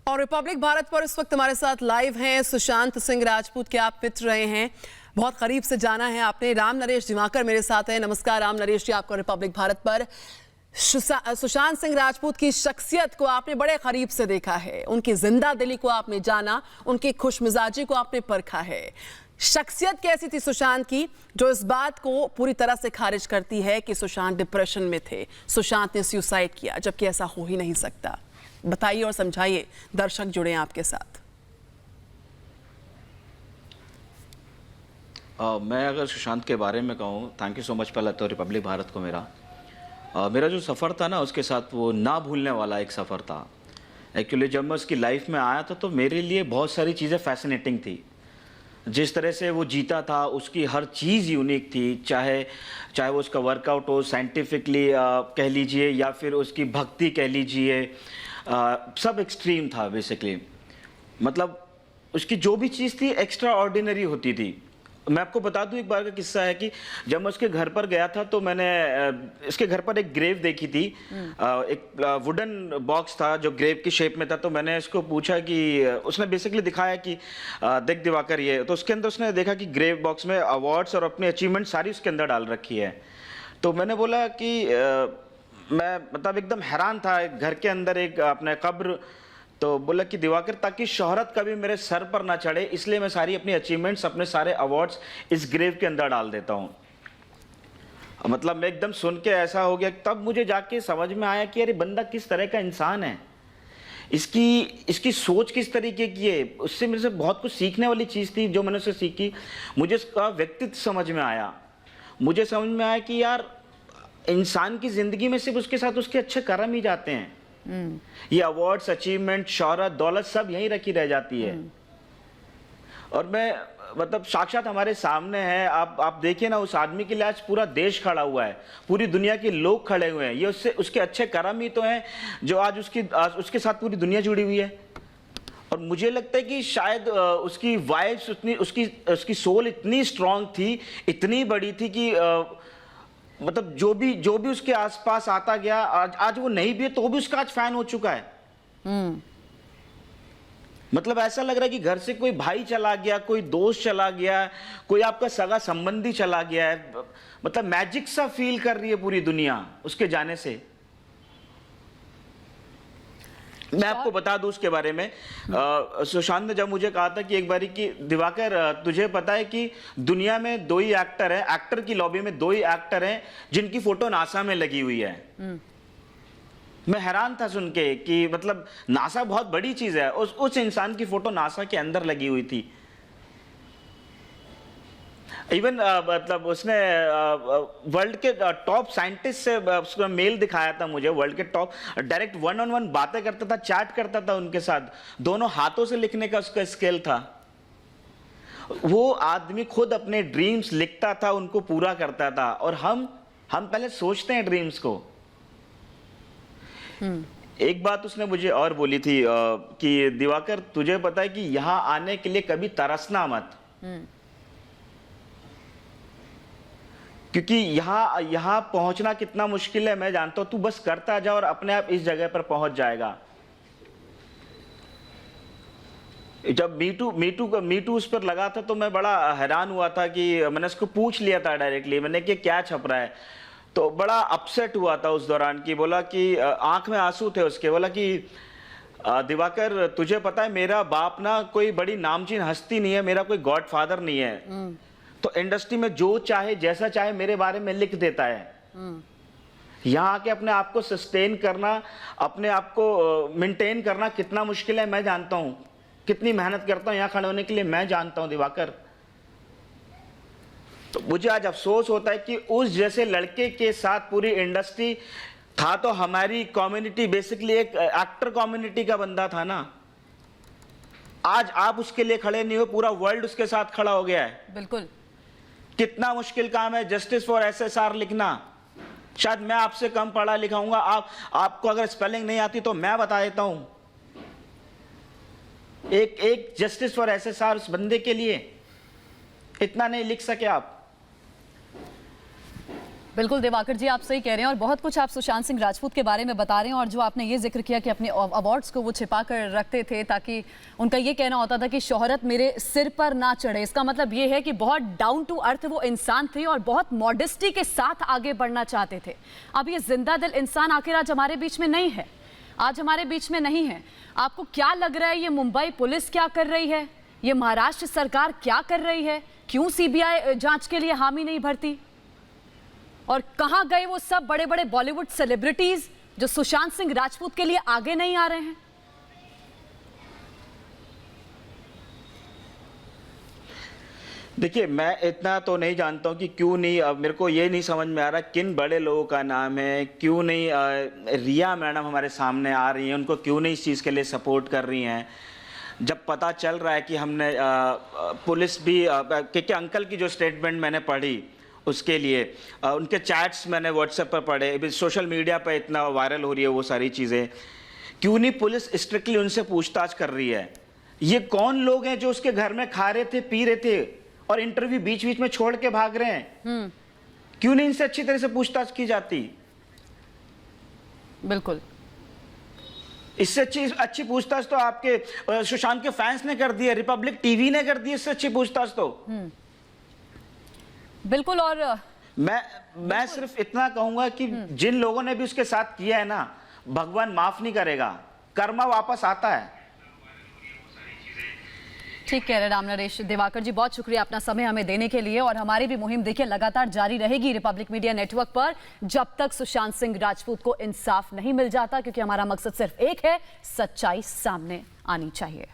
और रिपब्लिक भारत पर इस वक्त हमारे साथ लाइव हैं सुशांत सिंह राजपूत के आप मित्र रहे हैं, बहुत करीब से जाना है आपने। राम नरेश दिवाकर मेरे साथ हैं। नमस्कार राम नरेश जी, आपको रिपब्लिक भारत पर। सुशांत सिंह राजपूत की शख्सियत को आपने बड़े करीब से देखा है, उनकी जिंदा दिली को आपने जाना, उनकी खुशमिजाजी को आपने परखा है। शख्सियत कैसी थी सुशांत की जो इस बात को पूरी तरह से खारिज करती है कि सुशांत डिप्रेशन में थे, सुशांत ने सुसाइड किया, जबकि ऐसा हो ही नहीं सकता। बताइए और समझाइए, दर्शक जुड़े हैं आपके साथ। मैं अगर सुशांत के बारे में कहूँ, थैंक यू सो मच पहले तो रिपब्लिक भारत को। मेरा जो सफ़र था ना उसके साथ, वो ना भूलने वाला एक सफ़र था। एक्चुअली जब मैं उसकी लाइफ में आया था तो मेरे लिए बहुत सारी चीज़ें फैसिनेटिंग थी। जिस तरह से वो जीता था, उसकी हर चीज़ यूनिक थी, चाहे वो उसका वर्कआउट हो, साइंटिफिकली कह लीजिए, या फिर उसकी भक्ति कह लीजिए, सब एक्सट्रीम था बेसिकली। मतलब उसकी जो भी चीज़ थी एक्स्ट्रा ऑर्डिनरी होती थी। मैं आपको बता दूं, एक बार का किस्सा है कि जब मैं उसके घर पर गया था तो मैंने इसके घर पर एक ग्रेव देखी थी। एक वुडन बॉक्स था जो ग्रेव की शेप में था। तो मैंने इसको पूछा कि उसने बेसिकली दिखाया कि देख दिवाकर ये, तो उसके अंदर उसने देखा कि ग्रेव बॉक्स में अवार्ड्स और अपनी अचीवमेंट सारी उसके अंदर डाल रखी है। तो मैंने बोला कि मैं मतलब एकदम हैरान था, घर के अंदर एक अपने कब्र। तो बोला कि दिवाकर, ताकि शोहरत कभी मेरे सर पर ना चढ़े, इसलिए मैं सारी अपनी अचीवमेंट्स, अपने सारे अवार्ड्स इस ग्रेव के अंदर डाल देता हूँ। मतलब मैं एकदम सुन के ऐसा हो गया। तब मुझे जाके समझ में आया कि अरे बंदा किस तरह का इंसान है, इसकी सोच किस तरीके की है। उससे मेरे से बहुत कुछ सीखने वाली चीज़ थी जो मैंने उससे सीखी। मुझे उसका व्यक्तित्व समझ में आया। मुझे समझ में आया कि यार इंसान की ज़िंदगी में सिर्फ उसके साथ उसके अच्छे कर्म ही जाते हैं। ये अवार्ड्स, अचीवमेंट, शोहरत, दौलत सब यहीं रखी रह जाती है। और मैं मतलब साक्षात हमारे सामने है। आप देखिए ना, उस आदमी के लिए आज पूरा देश खड़ा हुआ है, पूरी दुनिया के लोग खड़े हुए हैं। ये उसके अच्छे कर्म ही तो हैं जो आज उसके साथ पूरी दुनिया जुड़ी हुई है। और मुझे लगता है कि शायद उसकी वाइब्स उतनी, उसकी सोल इतनी स्ट्रांग थी, इतनी बड़ी थी कि मतलब जो भी उसके आसपास आता गया, आज वो नहीं भी है तो भी उसका आज फैन हो चुका है। मतलब ऐसा लग रहा है कि घर से कोई भाई चला गया, कोई दोस्त चला गया, कोई आपका सगा संबंधी चला गया है। मतलब मैजिक सा फील कर रही है पूरी दुनिया उसके जाने से। मैं आपको बता दूं उसके बारे में, सुशांत ने जब मुझे कहा था कि एक बारी कि दिवाकर, तुझे पता है कि दुनिया में दो ही एक्टर हैं, एक्टर की लॉबी में दो ही एक्टर हैं जिनकी फोटो नासा में लगी हुई है। मैं हैरान था सुन के कि मतलब नासा बहुत बड़ी चीज है, उस इंसान की फोटो नासा के अंदर लगी हुई थी। इवन मतलब उसने वर्ल्ड के टॉप साइंटिस्ट से उसका मेल दिखाया था मुझे, वर्ल्ड के टॉप, डायरेक्ट 1-on-1 बातें करता था, चैट करता था उनके साथ। दोनों हाथों से लिखने का उसका स्किल था। वो आदमी खुद अपने ड्रीम्स लिखता था, उनको पूरा करता था। और हम पहले सोचते हैं ड्रीम्स को। एक बात उसने मुझे और बोली थी कि दिवाकर, तुझे पता है कि यहां आने के लिए कभी तरसना मत, क्योंकि यहां पहुंचना कितना मुश्किल है मैं जानता हूं। तू बस करता जा और अपने आप इस जगह पर पहुंच जाएगा। जब मीटू उस पर लगा था तो मैं बड़ा हैरान हुआ था कि मैंने उसको पूछ लिया था डायरेक्टली, मैंने कि क्या छप रहा है। तो बड़ा अपसेट हुआ था उस दौरान कि बोला कि आंख में आंसू थे उसके। बोला कि दिवाकर, तुझे पता है मेरा बाप ना कोई बड़ी नामचीन हस्ती नहीं है, मेरा कोई गॉड फादर नहीं है। तो इंडस्ट्री में जो चाहे जैसा चाहे मेरे बारे में लिख देता है। यहाँ आके अपने आप को सस्टेन करना, अपने आप को मेंटेन करना कितना मुश्किल है मैं जानता हूँ। कितनी मेहनत करता हूँ यहाँ खड़े होने के लिए मैं जानता हूँ दिवाकर। तो मुझे आज अफसोस होता है कि उस जैसे लड़के के साथ पूरी इंडस्ट्री था। तो हमारी कम्युनिटी बेसिकली एक एक्टर कम्युनिटी का बंदा था ना। आज आप उसके लिए खड़े नहीं हो, पूरा वर्ल्ड उसके साथ खड़ा हो गया है। बिल्कुल। कितना मुश्किल काम है जस्टिस फॉर एसएसआर लिखना। शायद मैं आपसे कम पढ़ा लिखा हूंगा, आपको अगर स्पेलिंग नहीं आती तो मैं बता देता हूं। एक जस्टिस फॉर एसएसआर उस बंदे के लिए इतना नहीं लिख सके आप। बिल्कुल दिवाकर जी, आप सही कह रहे हैं और बहुत कुछ आप सुशांत सिंह राजपूत के बारे में बता रहे हैं। और जो आपने ये जिक्र किया कि अपने अवार्ड्स को वो छिपा कर रखते थे ताकि उनका ये कहना होता था कि शोहरत मेरे सिर पर ना चढ़े। इसका मतलब ये है कि बहुत डाउन टू अर्थ वो इंसान थे और बहुत मॉडेस्टी के साथ आगे बढ़ना चाहते थे। अब ये जिंदा दिल इंसान आखिर आज हमारे बीच में नहीं है, आज हमारे बीच में नहीं है। आपको क्या लग रहा है ये मुंबई पुलिस क्या कर रही है, ये महाराष्ट्र सरकार क्या कर रही है, क्यों सीबीआई जांच के लिए हामी नहीं भरती, और कहां गए वो सब बड़े बड़े बॉलीवुड सेलिब्रिटीज जो सुशांत सिंह राजपूत के लिए आगे नहीं आ रहे हैं? देखिए, मैं इतना तो नहीं जानता हूँ कि क्यों नहीं, अब मेरे को ये नहीं समझ में आ रहा किन बड़े लोगों का नाम है, क्यों नहीं रिया मैडम हमारे सामने आ रही हैं, उनको क्यों नहीं इस चीज़ के लिए सपोर्ट कर रही हैं। जब पता चल रहा है कि हमने पुलिस भी क्योंकि अंकल की जो स्टेटमेंट मैंने पढ़ी उसके लिए उनके चैट्स मैंने व्हाट्सएप पर पढ़े, सोशल मीडिया पर इतना वायरल हो रही है वो सारी चीज़ें, क्यों नहीं पुलिस स्ट्रिक्टली उनसे पूछताछ कर रही है। ये कौन लोग हैं जो उसके घर में खा रहे थे, पी रहे थे और इंटरव्यू बीच बीच में छोड़ के भाग रहे हैं? क्यों नहीं इनसे अच्छी तरह से पूछताछ की जाती? बिल्कुल, इससे अच्छी पूछताछ तो आपके सुशांत के फैंस ने कर दी है, रिपब्लिक टीवी ने कर दी, इससे अच्छी पूछताछ तो। बिल्कुल। और मैं सिर्फ इतना कहूंगा कि जिन लोगों ने भी उसके साथ किया है ना, भगवान माफ नहीं करेगा, कर्मा वापस आता है। ठीक कह रहे राम नरेश। दिवाकर जी, बहुत शुक्रिया अपना समय हमें देने के लिए। और हमारी भी मुहिम देखिए लगातार जारी रहेगी रिपब्लिक मीडिया नेटवर्क पर जब तक सुशांत सिंह राजपूत को इंसाफ नहीं मिल जाता, क्योंकि हमारा मकसद सिर्फ एक है, सच्चाई सामने आनी चाहिए।